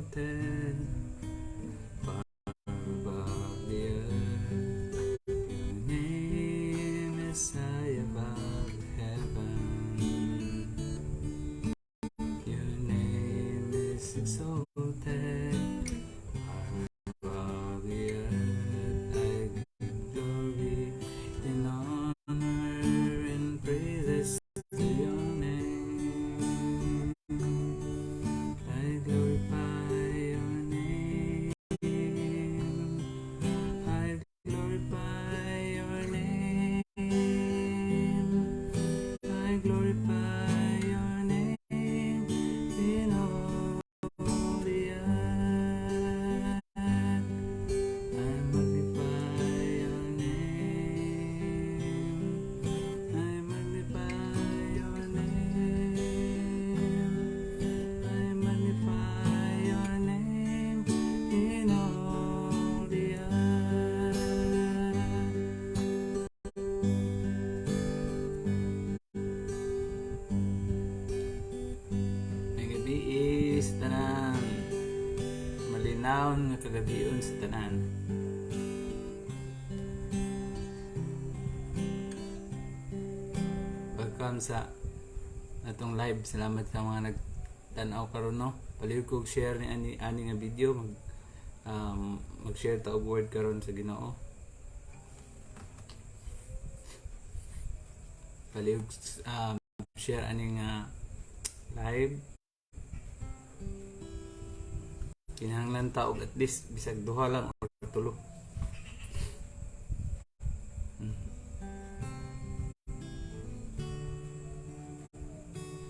exalted far above the earth. Your name is high above heaven. Your name is exalted far above the earth. I give glory and honor and praises to your name. I glorify your name. I glorify your name. I glorify your name in all the earth. I magnify your name. I magnify your name. I magnify your name in all the earth. May gabi is tanan malinaw nga kagabion sa tanan. Welcome sa atong live. Salamat sa mga nagtanaw karon, no. Palihog kog share ni ani nga video, mag-share ta og word karon sa Ginoo. Palihog share ani nga live. Kinahanglan ta og at least bisag duha lang or tulo.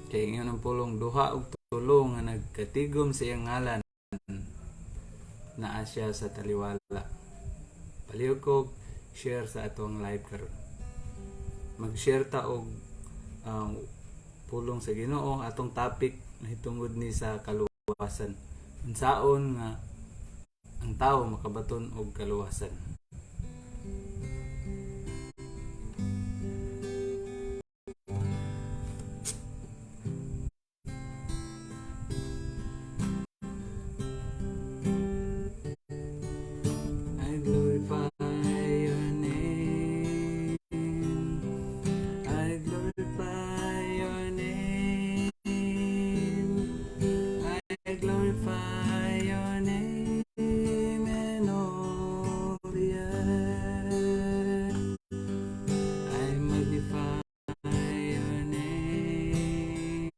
Kay ingon ang pulong duha ug tulo nga nagkatigom sa iyang ngalan, naa siya sa taliwala. Palihog kog share sa atong live karon. Mag-share ta og pulong sa Ginoo. Atong topic mahitungod ni sa kaluwasan. Unsaon nga ang tawo makabaton og kaluwasan. I glorify your name. I glorify your name. I glorify your name and all the earth. I magnify your name.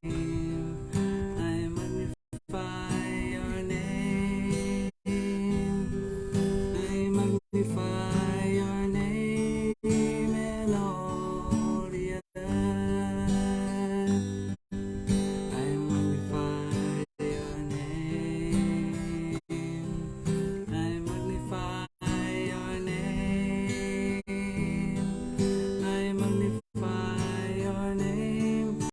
I magnify your name. I magnify your name and all the earth. I magnify your name. I magnify your name. I magnify your name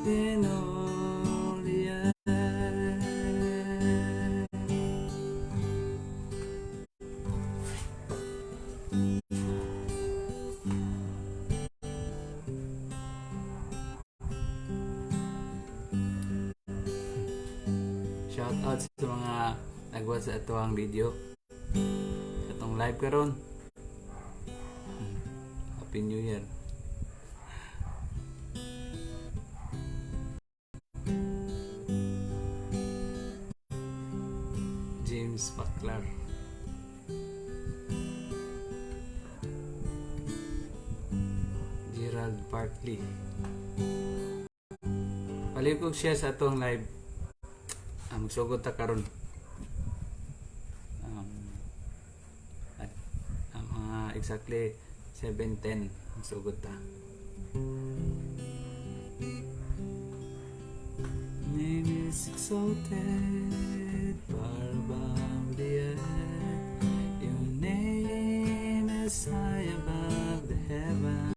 in all the earth. Shout out sa mga nag-watch sa atong video, sa atong live karon. Happy New Year. James Paklar. Gerald Barkley. Palihog kog share sa atong live. Magsugod ta karon. At mga exactly 7:10 magsugod ta. Name is exalted far above the earth. Your name is high above the heaven.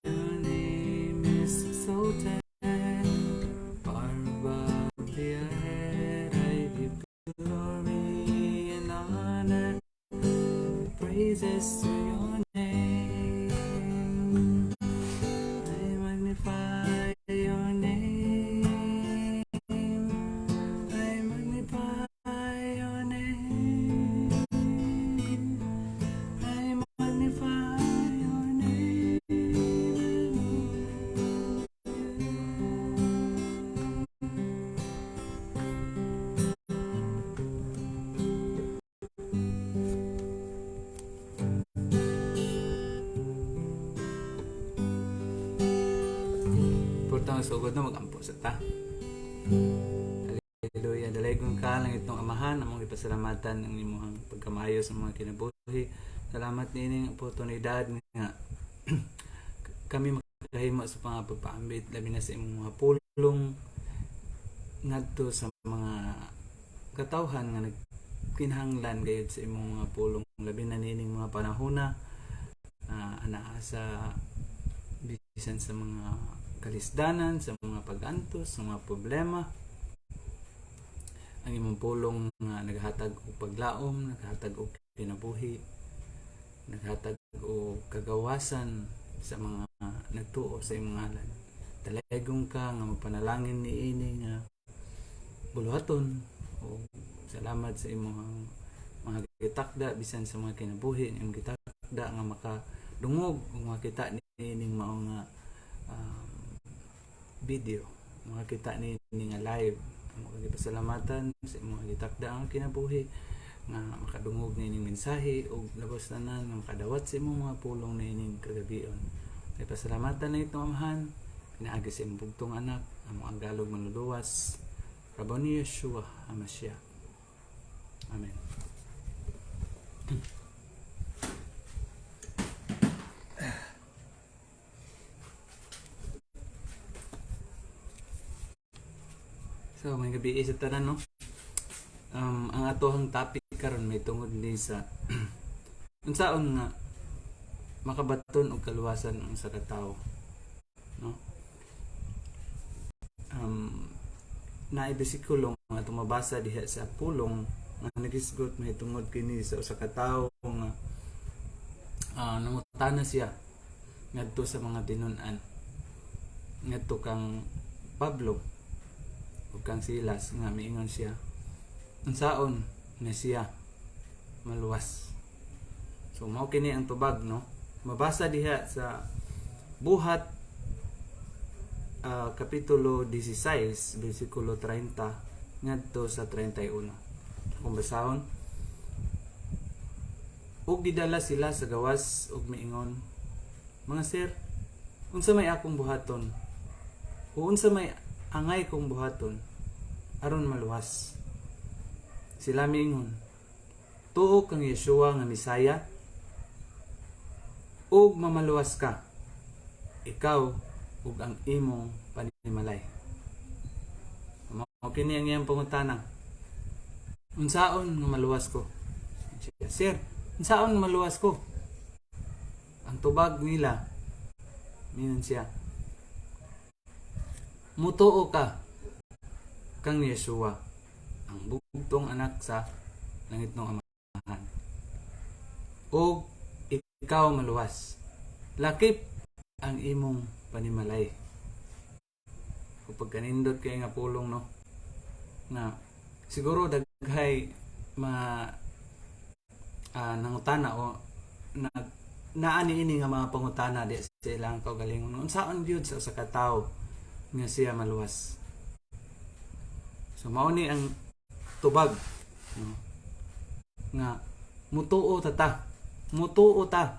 Your name is exalted far above the earth. I give glory and honor, praises to your name. I magnify your name. sugod na magampo sa ta. Hallelujah. Dalaygon ka lang itong amahan, among ipasalamatan ang imong pagkamayo sa mga kinabuhi. Salamat nining oportunidad nga kami makahimo sa pagpaambit labi na sa imong mga pulong ngadto sa mga katawhan nga nagkinahanglan gayud sa imong mga pulong labi na nining mga panahona anaa sa bisan sa mga kalisdanan, sa mga pag-antos, sa mga problema. Ang imong pulong nga naghatag og paglaom, naghatag og kinabuhi, naghatag og kagawasan sa mga nagtuo sa imong ngalan. Dalaygon ka nga mapanalangin niini nga buluhaton o salamat sa imong mga gitakda bisan sa mga kinabuhi imong gitakda nga makadungog ug makita nining mao nga video, makita nining nga live. Ang pasalamatan sa imong gitakda ang kinabuhi nga makadungog nining mensahe ug labos tanan nga makadawat sa imong mga pulong nining kagabion. Kay pasalamatan na itong amahan, pinaagi sa imong bugtong anak, among anggalog manluluwas, Rabbi Yeshua HaMashiach. Amen. So, may gabi sa tanan, no? Ang atohang topic karon may tungod ni sa unsaon nga makabaton og kaluwasan ang sa katawo, no? Naay bersikulo nga tumabasa diha sa pulong nga nagisgot may tungod kini sa usa ka tawo nga nangutana siya ngadto sa mga tinun-an ngadto kang Pablo ug kang Silas nga miingon siya unsaon na siya maluwas. So mao kini ang tubag, no? Mabasa diha sa Buhat kapitulo 16 bersikulo 30 ngadto sa 31. Kung basahon, ug gidala sila sa gawas ug miingon, mga sir, unsa may akong buhaton o unsa may angay kong buhaton aron maluwas. Sila miingon, tuo kang Yeshua nga Misaya ug mamaluwas ka, ikaw ug ang imong panimalay. Mao kini ang iyang pangutana. Unsaon nga maluwas ko? Sir, unsaon nga maluwas ko? Ang tubag nila, minon siya, mutuo ka kang Yeshua, ang bugtong anak sa langit ng amahan, ug ikaw maluwas, lakip ang imong panimalay. Kapag kanindot kay nga pulong, no, na siguro daghay nangutana o naani ini nga mga pangutana di sa ilang kaugalingon unsaon gyud sa usa ka tawo nga siya maluwas. So mao ni ang tubag, no, nga mutuo ta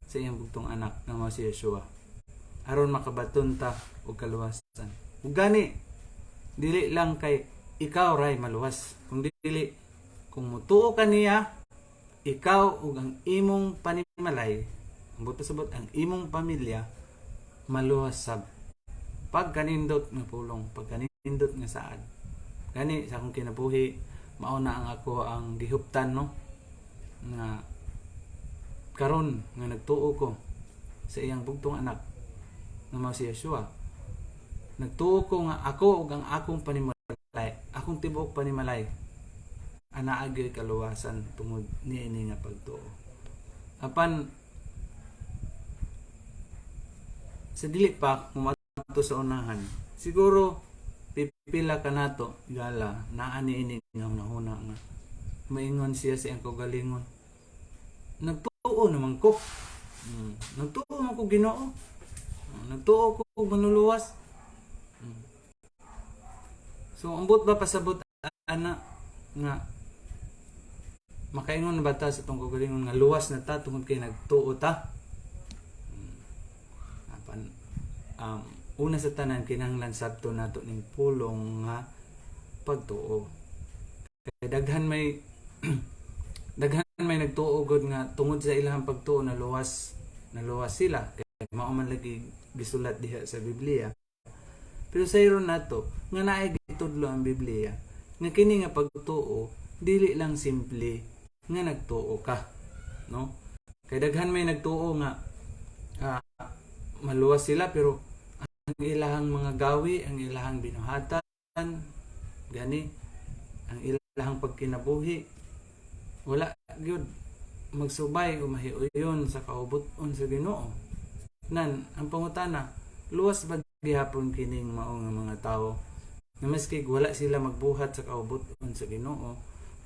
sa iyang bugtong anak nga mao si Yeshua aron makabaton ta og kaluwasan. Ug gani dili lang kay ikaw ray maluwas, kung dili kung mutuo ka niya, ikaw ug ang imong panimalay, ambot pasabot ang imong pamilya maluwas sab. Pag kanindot nga pulong, pag kanindot nga saad. Gani sa akong kinabuhi, mao na ang ako ang gihuptan, no, nga karon nga nagtuo ko sa iyang bugtong anak nga mao si Yeshua. Nagtuo ko nga ako ug ang akong panimalay, akong tibuok panimalay ana agi kaluwasan tungod niini nga pagtuo. Apan sa dili pa kumadto sa unahan, siguro pipila ka nato gala naani ini nga nahuna nga maingon siya sa iyang kaugalingon, nagtuo naman ko. Nagtuo man ko Ginoo. Nagtuo ko manluluwas. So ambot ba pasabot ana nga makaingon ba ta sa tong kaugalingon nga luwas na ta tungod kay nagtuo ta? Apan una sa tanan kinahanglan sabto nato ning pulong nga pagtuo. Kay daghan may daghan may nagtuo gud nga tungod sa ilang pagtuo na luwas sila. Kay mao man lagi gisulat diha sa Biblia. Pero sayron nato nga naay gitudlo ang Biblia nga kini nga pagtuo dili lang simple nga nagtuo ka, no? Kay daghan may nagtuo nga maluwas sila pero ang ilahang mga gawi, ang ilahang binuhatan, gani, ang ilahang pagkinabuhi, wala gyud magsubay o mahiuyon sa kaubuton sa Ginoo. Nan, ang pangutana, luwas ba gihapon kining mao nga mga tawo na maski wala sila magbuhat sa kaubuton sa Ginoo,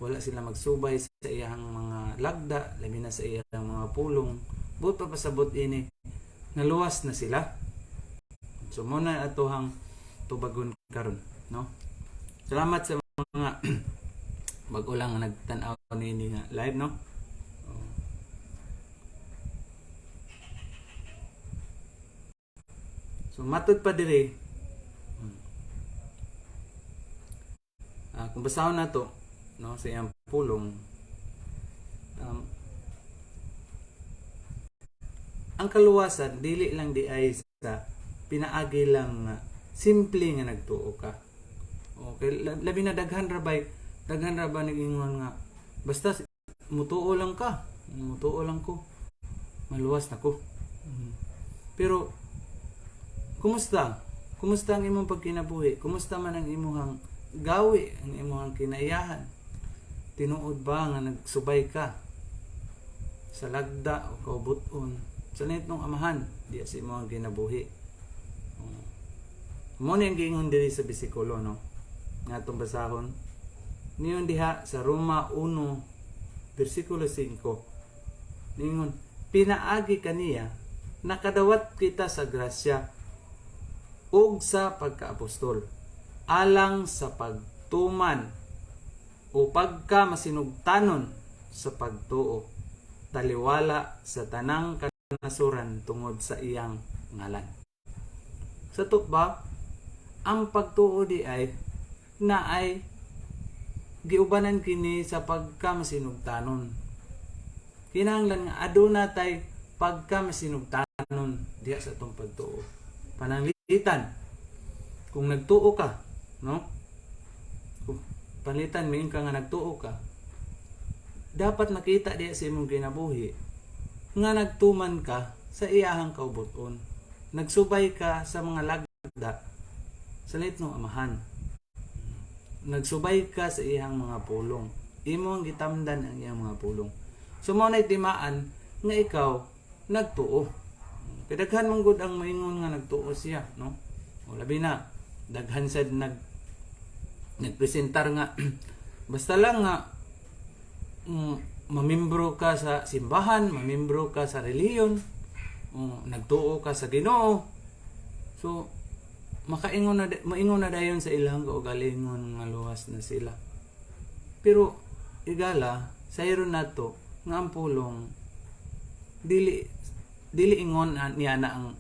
wala sila magsubay sa iyang mga lagda, labi na sa iyang mga pulong, buot pa pasabot ini naluwas na sila. So muna atohang tubagon karon, no? Salamat sa mga bago lang nagtan-aw nini nga live, no? So matud pa diri. Kung basahon nato, no, sa iyang pulong, ang kaluwasan dili lang di ay sa pinaagi lang simple nga nagtuo ka. Okay, labi na daghan ra ba nagingon nga basta mutuo lang ko, maluwas na ko. Pero kumusta ang imong pagkinabuhi? Kumusta man ang imong gawi, ang imong kinaiyahan? Tinuod ba nga nagsubay ka sa lagda o kaubuton sa nitong amahan diya sa imong kinabuhi? Mo ni ang giingon diri sa bisikulo, no, nga atong basahon niyon diha sa Roma 1 versikulo 5. Ningon, pinaagi kaniya nakadawat kita sa grasya ug sa pagkaapostol alang sa pagtuman o pagka masinugtanon sa pagtuo taliwala sa tanang kanasuran tungod sa iyang ngalan. Sa ba, ang pagtuo di ay naay giubanan kini sa pagka masinugtanon. Kinahanglan nga aduna tay pagka masinugtanon diha sa atong pagtuo. Pananglitan kung nagtuo ka, no? Kung palitan mi ka nga nagtuo ka, dapat makita diha sa imong kinabuhi nga nagtuman ka sa iyahang kaubuton. Nagsubay ka sa mga lagda sa litong amahan. Nagsubay ka sa iyang mga pulong. Imong gitamdan ang iyang mga pulong. So mo na timaan nga ikaw nagtuo. Kadaghan mong gud ang maingon nga nagtuo siya, no? O labi na daghan sad nagpresentar nga basta lang nga mamembro ka sa simbahan, mamembro ka sa relihiyon, nagtuo ka sa Ginoo. So maingon na dayon sa ilang kaugalingon nga luwas na sila. Pero igala sayron nato nga ang pulong dili ingon niya na ang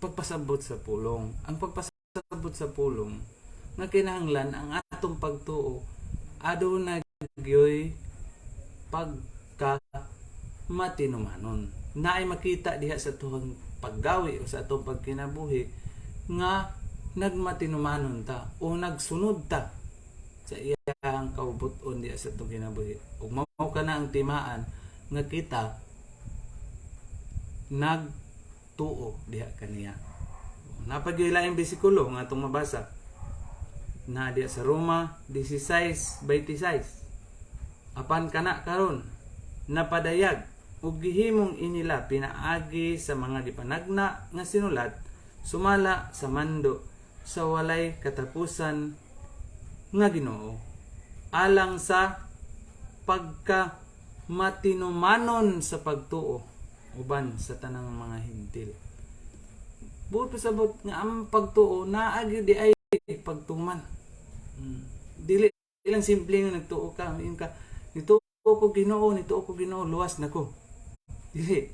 pagpasabot sa pulong. Ang pagpasabot sa pulong nga kinahanglan ang atong pagtuo aduna gyoy pagka matinumanon. Naay makita diha sa tuhang paggawi o sa atong pagkinabuhi nga nagmatinumanon ta o nagsunod ta sa iyang kaubuton diha sa atong kinabuhi. Ug mao kana ang timaan nga kita nagtuo diha kaniya. Napagila ang bisikulo nga atong mabasa na diha sa Roma 16:26. Apan kana karon napadayag ug gihimong inila pinaagi sa mga gipanagna nga sinulat sumala sa mando sa walay katapusan nga Ginoo alang sa pagka matinumanon sa pagtuo uban sa tanang mga hintil. Buot pasabot nga ang pagtuo naa gyud di ay pagtuman. Dili lang simple nga nagtuo ka, nituo ko Ginoo, luwas na ko. Dili.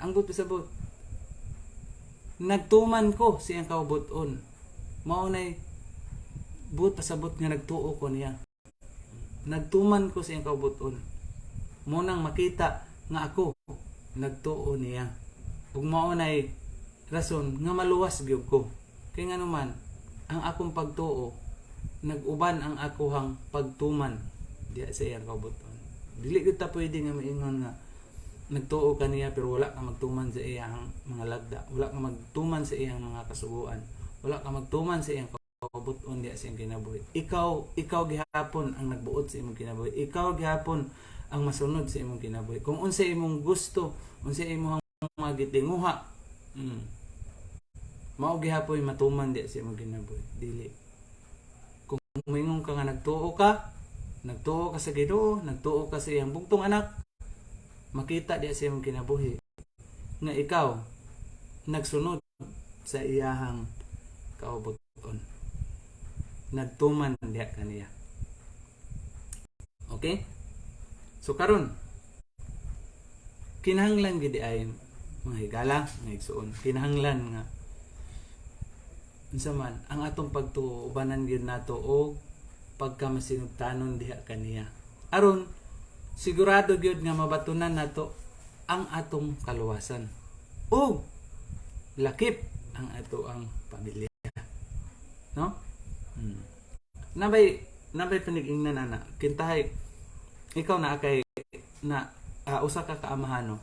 Ang buot pasabot nagtuman ko siyang kaubuton. Mao nay but pasabot nga nagtuo ko niya. Nagtuman ko siyang kaubuton. Mo nang makita nga ako nagtuo niya. Ug mao nay rason nga maluwas gyud ko. Kay nga naman ang akong pagtuo nag-uban ang akohang pagtuman diya sa iyang kaubuton. Dili gyud ta pwede nga maingon nga nagtuo ka niya pero wala ka magtuman sa iyang mga lagda, wala ka magtuman sa iyang mga kasuguan, wala ka magtuman sa iyang kaubuton diya sa iyang kinabuhi. Ikaw gihapon ang nagbuot sa imong kinabuhi. Ikaw gihapon ang masunod sa imong kinabuhi. Kung unsa imong gusto, unsa imong mga gitinguha, mao gihapon matuman diya sa imong kinabuhi. Dili. Kung moingon ka nga nagtuo ka sa Ginoo, nagtuo ka sa iyang bugtong anak, makita diya sa imong kinabuhi nga ikaw nagsunod sa iyahang kaubuton. Nagtuman diya kaniya. Okay? So karon kinahanglan gid ay mga higala, mga igsuon. Kinahanglan nga unsa man ang atong pagtuo ubanan gyud nato og pagkamasinugtanon diha kaniya. Aron sigurado gyud nga mabatunan nato ang atong kaluwasan. O lakip ang ato ang pamilya. No? Nabay panigingnan ana. Kintahay ikaw na kay na usa ka kaamahan no.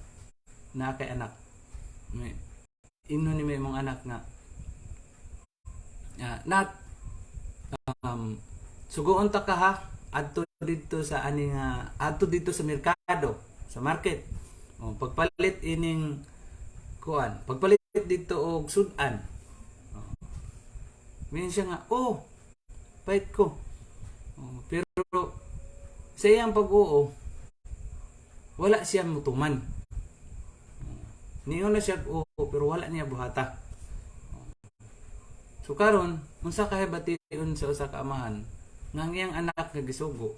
Na kay anak. Inno ni may mong anak nga suguon ta ka ha adto dito sa aning adto dito sa merkado, sa market. Pagpalit ining kuan, pagpalit dito og sudan. Minsan nga, pait ko. Pero sa iyang pag-uo, wala siya mutuman. Niyo na siya pero wala niya buhata. So karon, unsa ka bation sa usa ka amahan nga ang iyang anak nga gisugo,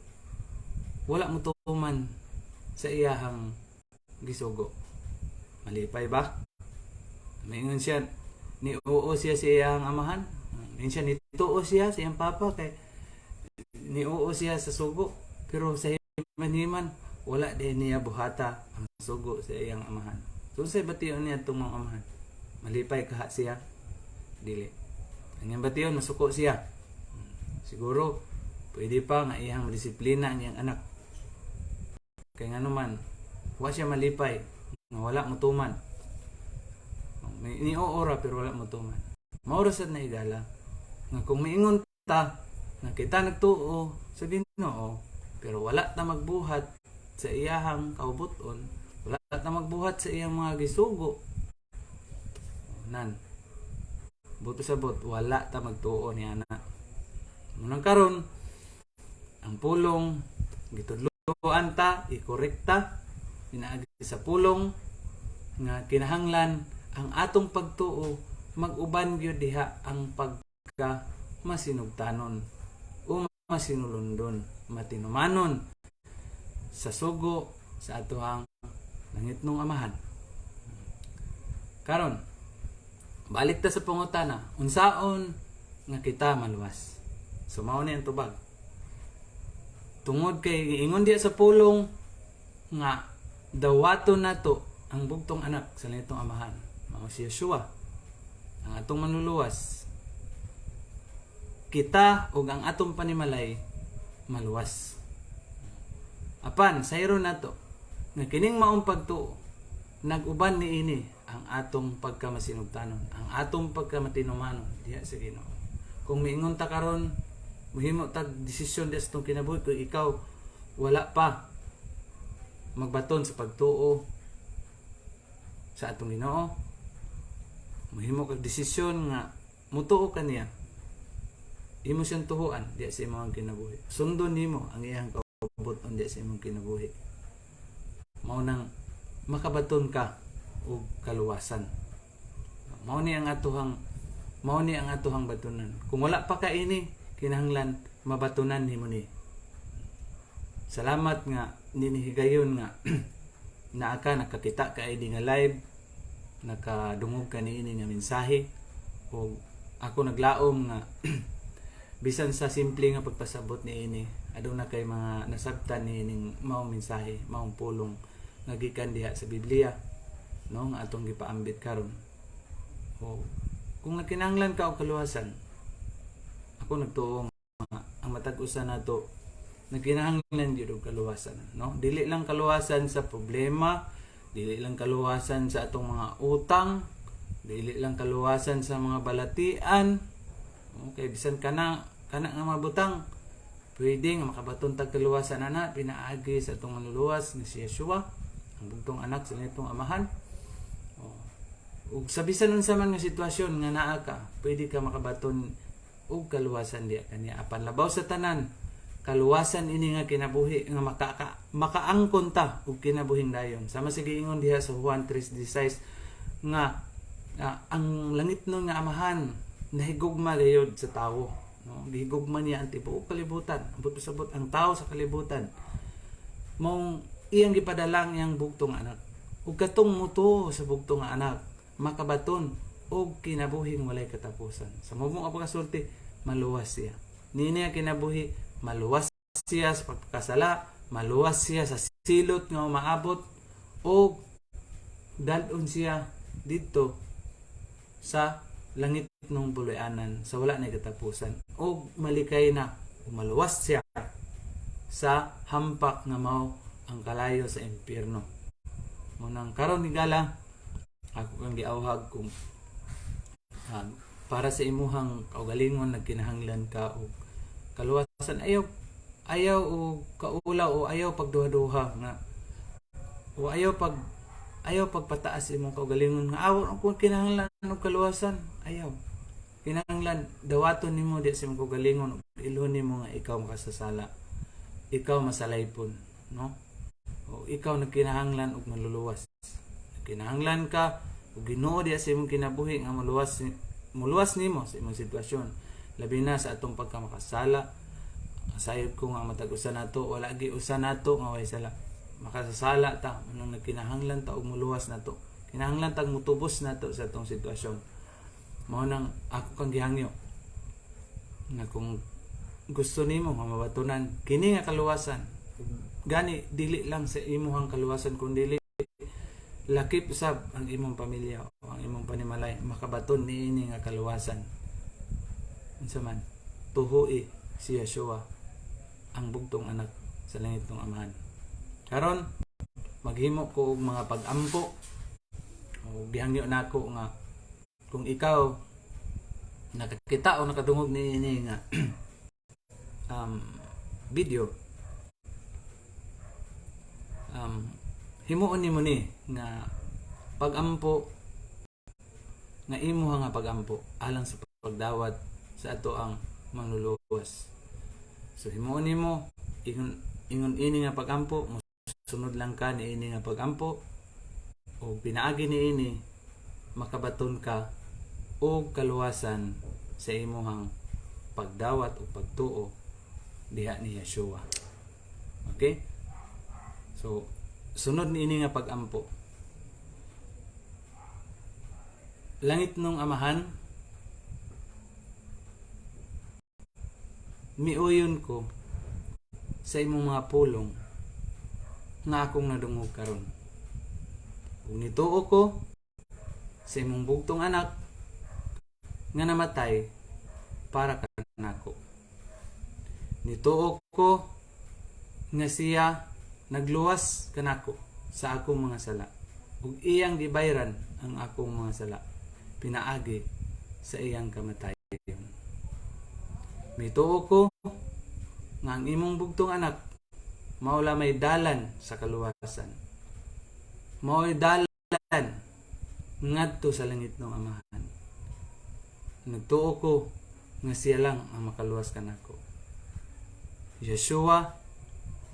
wala mutuman sa iyahang gisugo. Malipay ba? Maingon siya, niuo siya sa iyang amahan. Minsan nituo siya sa iyang papa kay niuo siya sa sugo. Pero sa himan-himan, wala din niya buhata ang sugo sa iyang amahan. So sa bation niya itong mga amahan, malipay kaha siya? Dili. Ang iyang bation, masuko siya. Siguro, pwede pa nga iyang disiplina ang iyang anak. Kaya nga naman, wala siya malipay, wala mutuman. May iniuora pero wala mutuman. Maurasad na igala. Nga kung maingon ta, nga kita nagtuo sa Ginoo, pero wala ta magbuhat sa iyahang kaubuton, wala ta magbuhat sa iyang mga gisugo, nan buto sabot wala ta magtuo ni ana. Munang karon ang pulong gitudloan ta, ikorekta pinaagi sa pulong nga kinahanglan ang atong pagtuo mag-uban gyud diha ang pagka masinugtanon o masinulundon, matinumanon sa sugo sa atohang nangitnong amahan. Karon balik ta sa pangutana, unsaon nga kita maluwas? So mao ni ang tubag. Tungod kay ingon diya sa pulong nga dawaton nato ang bugtong anak sa nitong amahan. Mao si Yeshua ang atong manluluwas. Kita ug ang atong panimalay maluwas. Apan sayro nato nga kining maong pagtuo nag-uban niini ang atong pagkamasinugtanon, ang atong pagkamatinumanon diha sa Ginoo. Kung miingon ta karon, mohimo tag desisyon sa atong kinabuhi kung ikaw wala pa magbaton sa pagtuo sa atong Ginoo, mohimo kag desisyon nga mutuo ka niya. Imo siyang tuhuan diha sa imong kinabuhi. Sundon nimo ang iyang kaubuton diha sa imong kinabuhi. Mao nang makabaton ka og kaluwasan. Mao ni ang atohang batunan. Kung wala pa ka ini, kinahanglan mabatunan nimo ni. Salamat nga ninihigayon nga naa ka nakakita ka ID nga live nakadungog ka niini nga mensahe, o ako naglaom nga bisan sa simple nga pagpasabot niini aduna kay mga nasabtan niining mao mensahe, maong pulong nga gikan diha sa Biblia, no, nga atong gipaambit karon. O kung nakinahanglan ka og kaluwasan, ako nagtuo nga ang matag usa nato nagkinahanglan gyud og kaluwasan, no? Dili lang kaluwasan sa problema, dili lang kaluwasan sa atong mga utang, dili lang kaluwasan sa mga balatian. Okay, bisan kana nga mabutang, pwede nga makabaton tag kaluwasan ana pinaagi sa atong manluluwas ni si Yeshua, ang bugtong anak sa nitong amahan. Ug sa bisan unsa man nga sitwasyon nga naa ka, pwede ka makabaton og kaluwasan diha kaniya. Apan labaw sa tanan, kaluwasan ini nga kinabuhi nga makaangkon ta og kinabuhing dayon. Sama sa giingon diha sa Juan 3:16 nga ang langit nun nga amahan nahigugma gayud sa tawo, no? Gihigugma niya ang tibuok kalibutan, ambot pasabot ang tawo sa kalibutan. Mong iyang gipadalang iyang bugtong anak. Ug katong muto sa bugtong nga anak, makabaton og kinabuhing walay katapusan. Sa mumong pagkasulti, maluwas siya. Niya kinabuhi, maluwas siya sa pagkasala, maluwas siya sa silot nga umaabot, o dalon siya dito sa langit ng buluyanan sa wala na katapusan, o malikay na maluwas siya sa hampak nga mao ang kalayo sa impyerno. Munang karon higala ako kang giawhag kung para sa imuhang kaugalingon nagkinahanglan ka og kaluwasan, ayaw o kaulaw o ayaw pagduha-duha nga, o ayaw pagpataas imong kaugalingon nga aw kung kinahanglan og kaluwasan, ayaw kinahanglan dawaton nimo di sa imong kaugalingon ug ilhon nimo nga ikaw makasasala, ikaw masalaypon, no? O ikaw nagkinahanglan og maluluwas, kinahanglan ka ug Ginoo diha sa imong kinabuhi nga muluwas nimo sa imong sitwasyon, labi na sa atong pagkamakasala. Sayod ko nga matag usa nato, wala gi usa nato nga way sala, makasasala ta nang nagkinahanglan ta og muluwas nato, kinahanglan tag mutubos nato sa atong sitwasyon. Mao nang ako kang gihangyo nga kung gusto nimo nga mabatunan kini nga kaluwasan, gani dili lang sa imong kaluwasan kundi lakip usab ang imong pamilya o ang imong panimalay, makabaton niini nga kaluwasan. Unsa man, tuhui si Yeshua, ang bugtong anak sa langit ng amahan. Karon maghimo ko og mga pag-ampo, o gihangyo nako nga kung ikaw nakakita o nakadungog niini nga video, himuon nimo ni nga pagampo nga imo nga pagampo alang sa pagdawat sa ato ang manluluwas. So himuon nimo ingon ini nga pagampo, sunod lang ka ni ini nga pagampo, o pinaagi ni ini makabaton ka og kaluwasan sa imong pagdawat o pagtuo diha ni Yeshua. Okay? So sunod niini nga pagampo, langit nung amahan, miuyon ko sa imong mga pulong nga akong nadungog karon. Kung nituo ko sa imong bugtong anak nga namatay para kanako, nituo ko nga siya nagluwas kanako sa akong mga sala, ug iyang gibayran ang akong mga sala pinaagi sa iyang kamatayon. Mituo ko nga ang imong bugtong anak maula may dalan sa kaluwasan, mao'y dalan ngadto sa langit ng amahan. Nagtuo ko nga siya lang ang makaluwas kanako. Yeshua,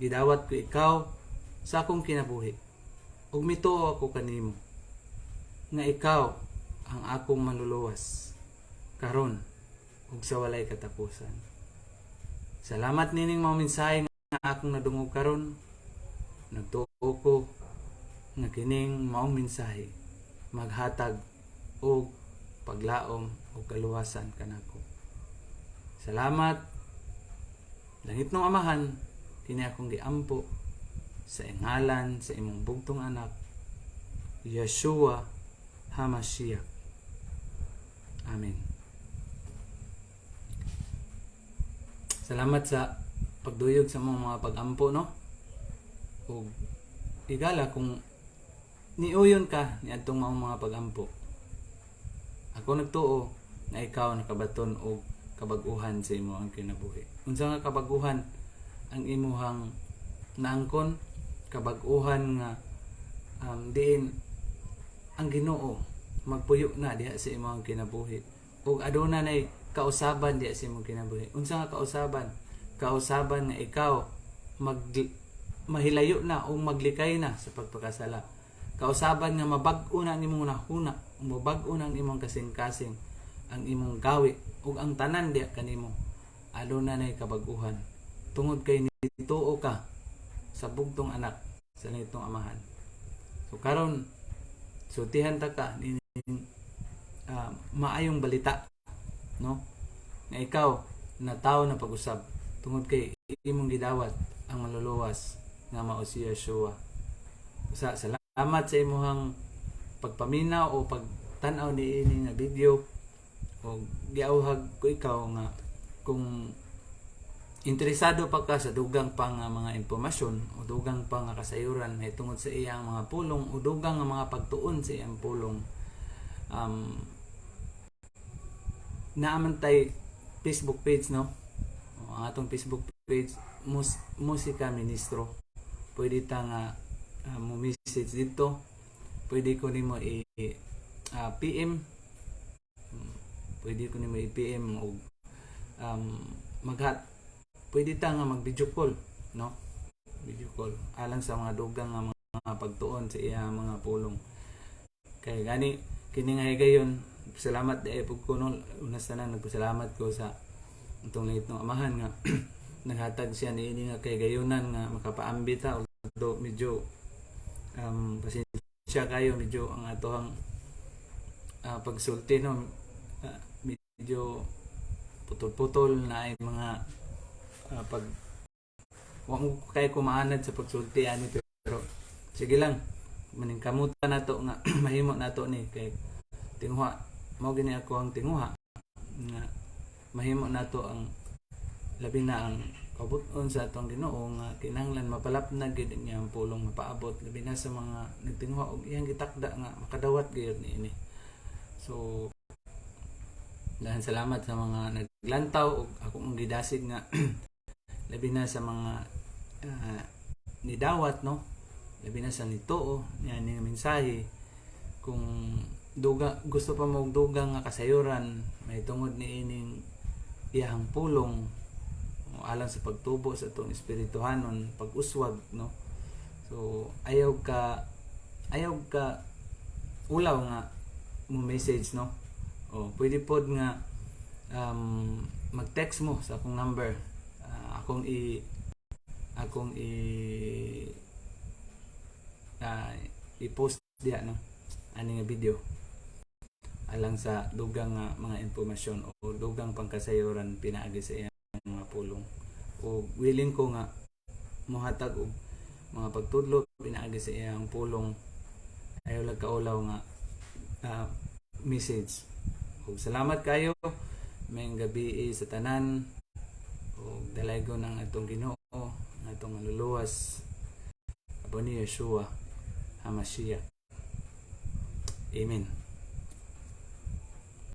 gidawat ko ikaw sa akong kinabuhi, ug mituo ako kanimo nga ikaw ang akong manluluwas karon ug sa walay katapusan. Salamat nining mga mensahe nga akong nadungog karon. Nagtuo ko nga kining maong mensahe maghatag og paglaom o kaluwasan kanako. Salamat langit ng Amahan, kini akong giampo sa ngalan sa imong bugtong anak Yeshua HaMashiach. Amen. Salamat sa pagduyog sa mga pag-ampo, no? O igala kung niuyon ka ni adtong mga pag-ampo. Ako nagtuo na ikaw nakabaton og kabag-uhan sa imo ang kinabuhi. Unsa nga kabag-uhan ang imuhang naangkon? Kabag-uhan nga diin ang Ginoo magpuyo na diha sa imong kinabuhi. Ug aduna nay kausaban diha sa imong kinabuhi. Unsa nga kausaban? Kausaban nga ikaw mahilayo na o maglikay na sa pagpakasala. Kausaban nga mabag-o na nimong nahuna, mabag-o na ang imong kasing-kasing, ang imong gawi ug ang tanan diha kanimo. Aduna nay kabag-uhan. Tungod kay nituo ka sa bugtong anak sa nitong Amahan. So karon sutihan ta ka ni maayong balita, no? Na ikaw na tao na pag-usab tungod kay imong gidawat ang maluluwas nga mao si Yeshua. Salamat sa imong pagpaminaw o pagtan-aw niini nga video, o giauhag ko ikaw nga kung interesado pa ka sa dugang pa nga mga impormasyon o dugang pa nga kasayuran na tungod sa iyang mga pulong o dugang nga mga pagtuon sa iyang pulong, naaman tay Facebook page, no? Ang atong Facebook page Musika Ministro. Pwede ta nga mo message dito, pwede ko nimo PM, pwede ko nimo i-PM o pwede ta nga mag video call, no? Video call alang sa mga dugang nga mga pagtuon sa iya mga pulong. Kay gani kini nga higayon, salamat dai pug kuno unas tanan, nagpasalamat ko sa itong langit ng Amahan nga naghatag siya niini nga kay gayonan nga makapaambit ta, although medyo pasensya kayo, medyo ang atohang pagsulti, no, medyo putol-putol na ay mga pag wa mo kay kumaanad sa pagsulti ani, pero sige lang, maningkamutan nato nga mahimo nato ni kay tinguha mao gini ako ang tinguha nga mahimo nato ang labi na ang kabuton sa atong Ginoo nga kinahanglan mapalapnag gid niya ang pulong mapaabot labi na sa mga nagtinguha og iyang gitakda nga makadawat gyud niini. So dahan salamat sa mga naglantaw og ako mong gidasig nga labi na sa mga nidawat, no? Labi na sa nituo yan nga mensahe. Kung gusto pa mo dugang nga kasayuran may tungod niining iyang pulong alang sa pagtubo sa itong espirituhanon, pag-uswag, no? So ayaw ka ulaw nga mo message, no? O pwede pod nga mag-text mo sa akong number, akong i-post diha, no, ani nga video alang sa dugang nga mga impormasyon o dugang pangkasayuran pinaagi sa iyang mga pulong, o willing ko nga mohatag og mga pagtudlo pinaagi sa iyang pulong. Ayaw lang kaulaw nga message. O salamat kayo may gabi sa tanan, o dalaygon ang atong Ginoo ang atong maluluwas abo ni Yeshua HaMashiach. Amen.